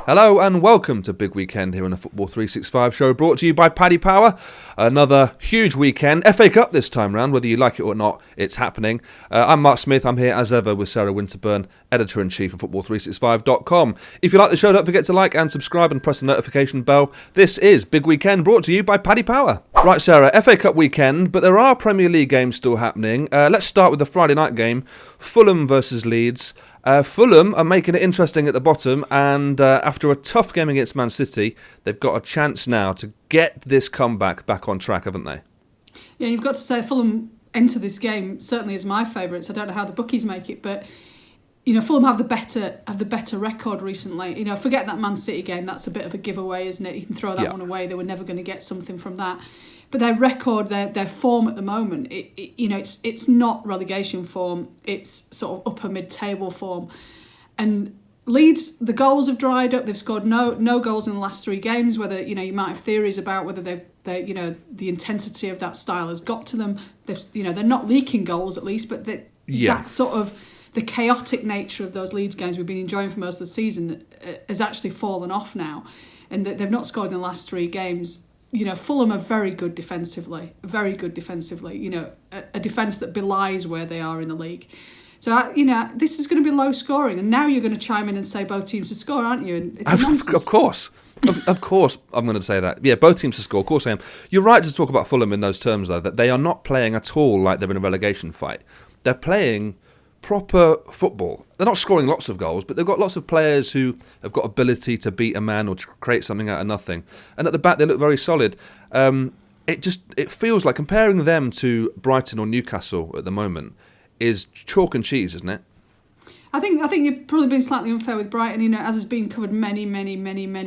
Hello and welcome to Big Weekend here on the Football365 show, brought to you by Paddy Power. Another huge weekend, FA Cup this time round, whether you like it or not, it's happening. I'm Mark Smith, I'm here as ever with Sarah Winterburn, Editor-in-Chief of Football365.com. If you like the show, don't forget to like and subscribe and press the notification bell. This is Big Weekend, brought to you by Paddy Power. Right, Sarah, FA Cup weekend, but there are Premier League games still happening. Let's start with the Friday night game, Fulham versus Leeds. Fulham are making it interesting at the bottom, and after a tough game against Man City, they've got a chance now to get this comeback back on track, haven't they? Yeah, you've got to say Fulham enter this game certainly as my favourites. I don't know how the bookies make it, but Fulham have the better record recently. Forget that Man City game; that's a bit of a giveaway, isn't it? You can throw that one away. They were never going to get something from that. But their record, their form at the moment, it's not relegation form. It's sort of upper mid-table form. And Leeds, the goals have dried up. They've scored no goals in the last 3 games. Whether you might have theories about whether they the intensity of that style has got to them. They're not leaking goals at least, but that sort of the chaotic nature of those Leeds games we've been enjoying for most of the season has actually fallen off now, and they've not scored in the last 3 games. Fulham are very good defensively. A defence that belies where they are in the league. So, this is going to be low scoring. And now you're going to chime in and say both teams to score, aren't you? And it's nonsense. Of course. Of course I'm going to say that. Yeah, both teams to score. Of course I am. You're right to talk about Fulham in those terms, though, that they are not playing at all like they're in a relegation fight. They're playing proper football. They're not scoring lots of goals, but they've got lots of players who have got ability to beat a man or to create something out of nothing. And at the back, they look very solid. It feels like comparing them to Brighton or Newcastle at the moment is chalk and cheese, isn't it? I think you've probably been slightly unfair with Brighton, as has been covered many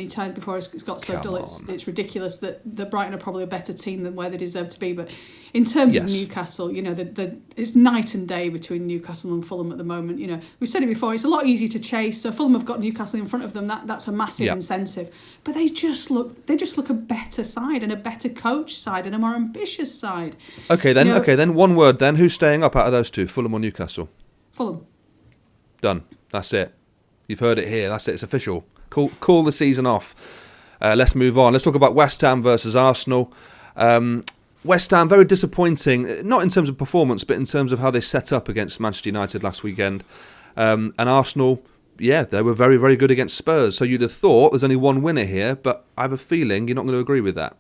times before. It's got so dull. It's ridiculous that Brighton are probably a better team than where they deserve to be. But in terms of Newcastle, it's night and day between Newcastle and Fulham at the moment. We've said it before. It's a lot easier to chase. So Fulham have got Newcastle in front of them. That's a massive incentive. But they just look a better side and a better coach side and a more ambitious side. Okay, then one word. Then who's staying up out of those two, Fulham or Newcastle? Fulham. Done. That's it. You've heard it here. That's it. It's official. Call the season off. Let's move on. Let's talk about West Ham versus Arsenal. West Ham, very disappointing, not in terms of performance, but in terms of how they set up against Manchester United last weekend. And Arsenal, they were very, very good against Spurs. So you'd have thought there's only one winner here, but I have a feeling you're not going to agree with that.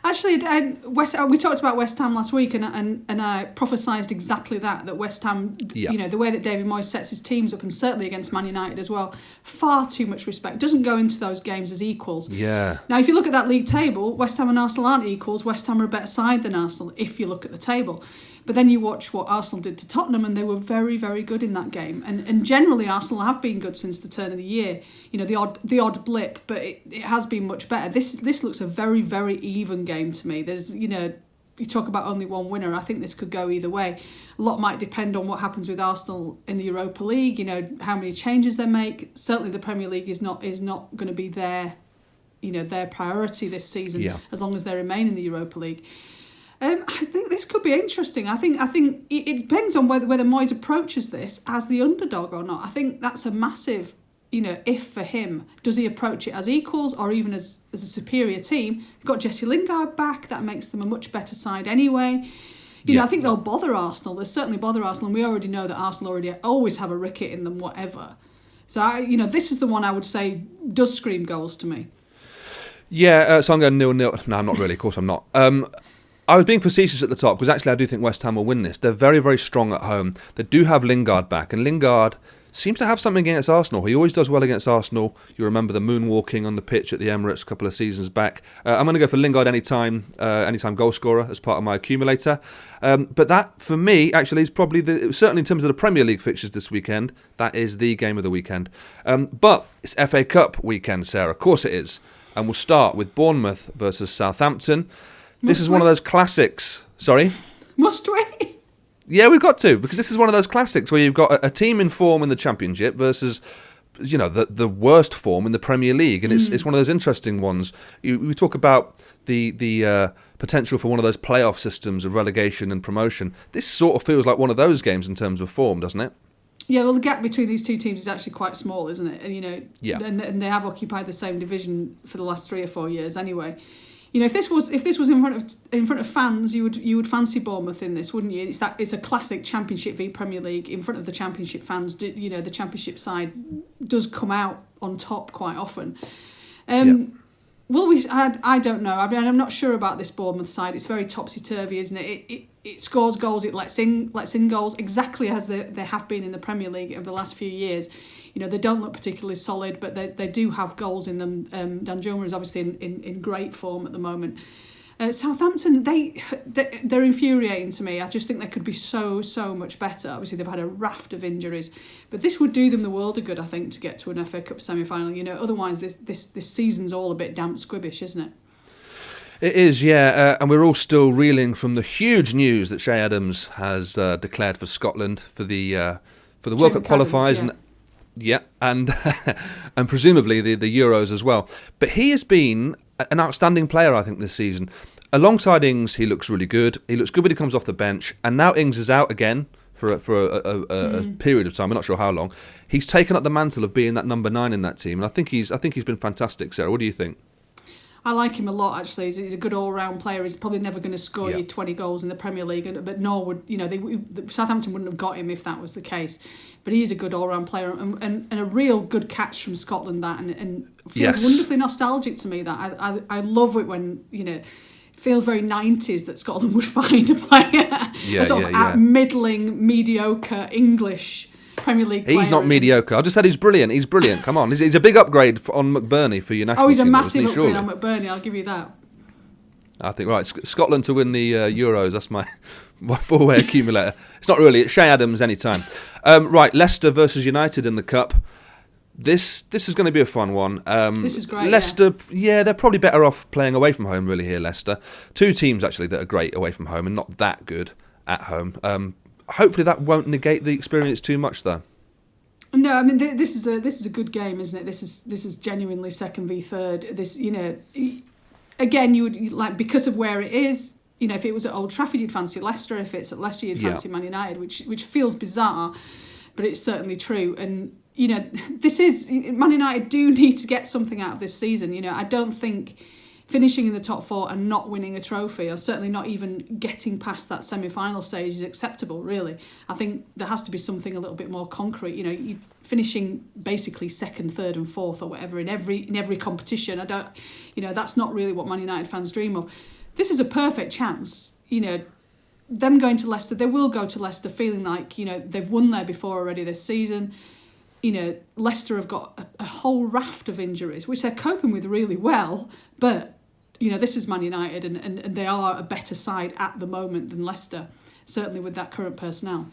Actually, we talked about West Ham last week, and I prophesied exactly that West Ham, the way that David Moyes sets his teams up, and certainly against Man United as well, far too much respect. Doesn't go into those games as equals. Yeah. Now, if you look at that league table, West Ham and Arsenal aren't equals. West Ham are a better side than Arsenal, if you look at the table. But then you watch what Arsenal did to Tottenham, and they were very, very good in that game. And generally, Arsenal have been good since the turn of the year. The odd blip, but it has been much better. This looks a very, very even game to me. There's, you talk about only one winner. I think this could go either way. A lot might depend on what happens with Arsenal in the Europa League. How many changes they make. Certainly, the Premier League is not going to be their priority this season as long as they remain in the Europa League. I think this could be interesting. I think it depends on whether Moyes approaches this as the underdog or not. I think that's a massive, if for him. Does he approach it as equals or even as a superior team? They've got Jesse Lingard back. That makes them a much better side anyway. I think they'll bother Arsenal. They'll certainly bother Arsenal. And we already know that Arsenal always have a ricket in them, whatever. So, this is the one I would say does scream goals to me. Yeah, so I'm going 0-0. No, I'm not really. Of course I'm not. I was being facetious at the top because actually I do think West Ham will win this. They're very, very strong at home. They do have Lingard back, and Lingard seems to have something against Arsenal. He always does well against Arsenal. You remember the moonwalking on the pitch at the Emirates a couple of seasons back. I'm going to go for Lingard anytime goal scorer as part of my accumulator. But that, for me, actually is probably, certainly in terms of the Premier League fixtures this weekend, that is the game of the weekend. But it's FA Cup weekend, Sarah. Of course it is. And we'll start with Bournemouth versus Southampton. This is one of those classics. Sorry? Must we? Yeah, we've got to, because this is one of those classics where you've got a team in form in the Championship versus, the worst form in the Premier League, and it's one of those interesting ones. We talk about the potential for one of those playoff systems of relegation and promotion. This sort of feels like one of those games in terms of form, doesn't it? Yeah, well, the gap between these two teams is actually quite small, isn't it? And and they have occupied the same division for the last 3 or 4 years anyway. If this was in front of fans, you would fancy Bournemouth in this, wouldn't you? It's a classic Championship v Premier League in front of the Championship fans. The Championship side does come out on top quite often. Will we? I don't know. I mean, I'm not sure about this Bournemouth side. It's very topsy-turvy, isn't it? It scores goals, it lets in goals, exactly as they have been in the Premier League over the last few years. They don't look particularly solid, but they do have goals in them. Danjuma is obviously in great form at the moment. Southampton, they're infuriating to me. I just think they could be so much better. Obviously, they've had a raft of injuries, but this would do them the world of good, I think, to get to an FA Cup semi-final. Otherwise this season's all a bit damp squibbish, isn't it? It is, yeah, and we're all still reeling from the huge news that Che Adams has declared for Scotland for the World Cup qualifiers, and presumably the Euros as well. But he has been an outstanding player, I think, this season. Alongside Ings, he looks really good. He looks good when he comes off the bench, and now Ings is out again for a period of time. I'm not sure how long. He's taken up the mantle of being that number 9 in that team, and I think he's been fantastic. Sarah, what do you think? I like him a lot, actually. He's a good all-round player. He's probably never going to score you 20 goals in the Premier League, but nor would, Southampton wouldn't have got him if that was the case. But he's a good all-round player and a real good catch from Scotland, that, and feels wonderfully nostalgic to me, that. I love it when, it feels very 90s that Scotland would find a player, middling, mediocre English Premier League player. He's not mediocre. I just said he's brilliant. He's brilliant. Come on. He's a big upgrade on McBurney for your national team. Oh, he's a massive upgrade on McBurney. I'll give you that. I think, right, Scotland to win the Euros. That's my 4-way accumulator. It's not really. It's Che Adams anytime. Right, Leicester versus United in the Cup. This is going to be a fun one. This is great. Leicester, they're probably better off playing away from home, really, here, Leicester. 2 teams, actually, that are great away from home and not that good at home. Hopefully that won't negate the experience too much, though. No, I mean this is a good game, isn't it? This is genuinely second v third. This, again, you would like, because of where it is. If it was at Old Trafford, you'd fancy Leicester. If it's at Leicester, you'd fancy Man United, which feels bizarre, but it's certainly true. And this is Man United do need to get something out of this season. I don't think finishing in the top 4 and not winning a trophy, or certainly not even getting past that semi-final stage, is acceptable, really. I think there has to be something a little bit more concrete. You finishing basically 2nd, 3rd and 4th or whatever in every competition. I don't, that's not really what Man United fans dream of. This is a perfect chance. Them going to Leicester, they will go to Leicester feeling like, they've won there before already this season. Leicester have got a whole raft of injuries, which they're coping with really well, but this is Man United, and they are a better side at the moment than Leicester, certainly with that current personnel.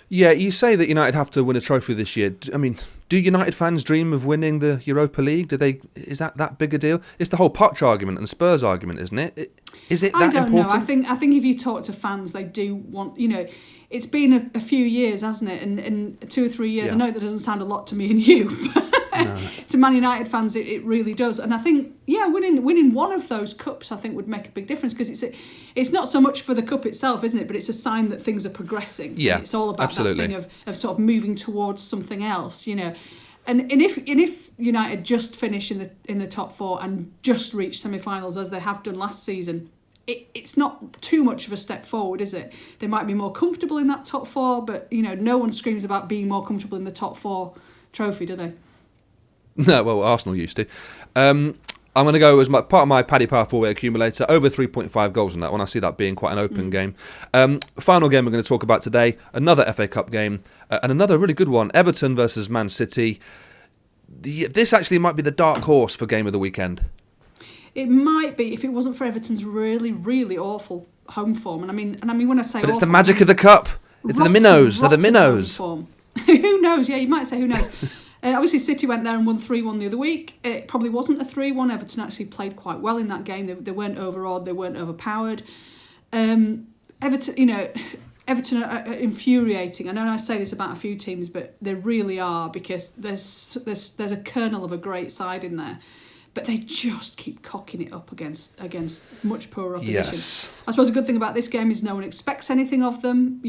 Yeah, you say that United have to win a trophy this year. I mean, do United fans dream of winning the Europa League? Is that big a deal? It's the whole Poch argument and Spurs argument, isn't it? Is it that important? I don't know. I think if you talk to fans, they do want, it's been a few years, hasn't it? And 2 or 3 years. Yeah. I know that doesn't sound a lot to me and you, but no. To Man United fans, it really does. And I think, winning one of those cups, I think, would make a big difference, because it's not so much for the cup itself, isn't it? But it's a sign that things are progressing. Yeah, it's all about absolutely. That thing of sort of moving towards something else, And if United just finish in the top 4 and just reach semi-finals as they have done last season, it's not too much of a step forward, is it? They might be more comfortable in that top 4, but no one screams about being more comfortable in the top 4 trophy, do they? No, well, Arsenal used to. I'm going to go as part of my Paddy Power 4-way accumulator, over 3.5 goals in that one. I see that being quite an open game. Final game we're going to talk about today, another FA Cup game, and another really good one, Everton versus Man City. This actually might be the dark horse for game of the weekend. It might be, if it wasn't for Everton's really, really awful home form. And I mean when I say but awful, it's the magic of the cup. It's the minnows. They're the minnows. Who knows? Yeah, you might say who knows. Obviously, City went there and won 3-1 the other week. It probably wasn't a 3-1. Everton actually played quite well in that game. They weren't overawed. They weren't overpowered. Everton are infuriating. I know I say this about a few teams, but they really are, because there's a kernel of a great side in there. But they just keep cocking it up against much poorer opposition. Yes. I suppose a good thing about this game is no one expects anything of them.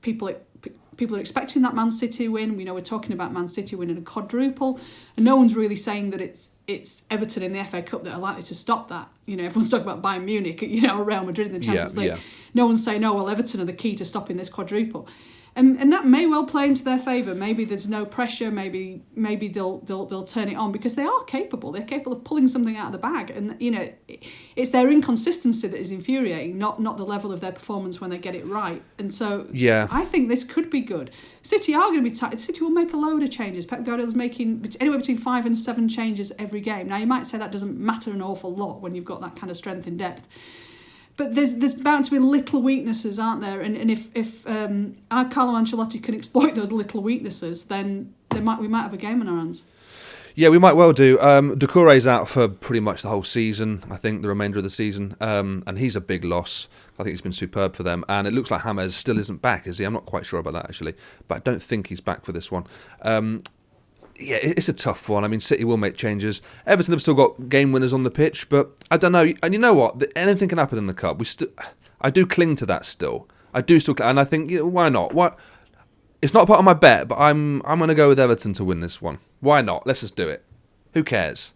people are expecting that Man City win. We know we're talking about Man City winning a quadruple, and no one's really saying that it's Everton in the FA Cup that are likely to stop that. Everyone's talking about Bayern Munich, or Real Madrid in the Champions League. Yeah. No one's saying, well, Everton are the key to stopping this quadruple. And that may well play into their favour. Maybe there's no pressure. Maybe they'll turn it on because they are capable. They're capable of pulling something out of the bag. And it's their inconsistency that is infuriating, not the level of their performance when they get it right. And so I think this could be good. City are going to be tight. City will make a load of changes. Pep Guardiola's making anywhere between 5 and 7 changes every game. Now you might say that doesn't matter an awful lot when you've got that kind of strength in depth. But there's bound to be little weaknesses, aren't there? And if Carlo Ancelotti can exploit those little weaknesses, then we might have a game on our hands. Yeah, we might well do. Doucouré's out for pretty much the whole season, I think, the remainder of the season. And he's a big loss. I think he's been superb for them. And it looks like James still isn't back, is he? I'm not quite sure about that, actually. But I don't think he's back for this one. Yeah, it's a tough one. I mean, City will make changes. Everton have still got game winners on the pitch, but I don't know. And you know what? Anything can happen in the cup. I do cling to that still. I do still, and I think why not? Why? It's not part of my bet, but I'm going to go with Everton to win this one. Why not? Let's just do it. Who cares?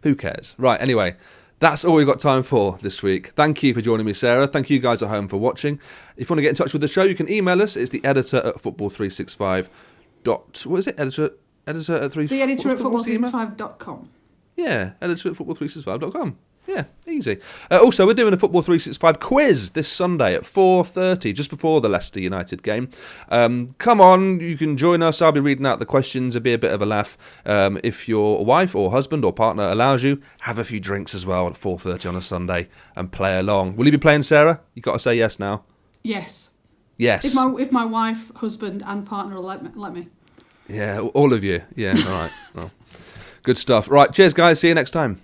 Who cares? Right. Anyway, that's all we've got time for this week. Thank you for joining me, Sarah. Thank you guys at home for watching. If you want to get in touch with the show, you can email us. It's the editor at football365. What is it? Editor at football365.com. Yeah, editor at football365.com. Yeah, easy. Also, we're doing a Football 365 quiz this Sunday at 4:30, just before the Leicester United game. Come on, you can join us. I'll be reading out the questions. It'll be a bit of a laugh. If your wife or husband or partner allows you, have a few drinks as well at 4:30 on a Sunday and play along. Will you be playing, Sarah? You've got to say yes now. Yes. Yes. If my wife, husband and partner will let me. Yeah, all of you. Yeah, all right. Well, good stuff. Right, cheers, guys. See you next time.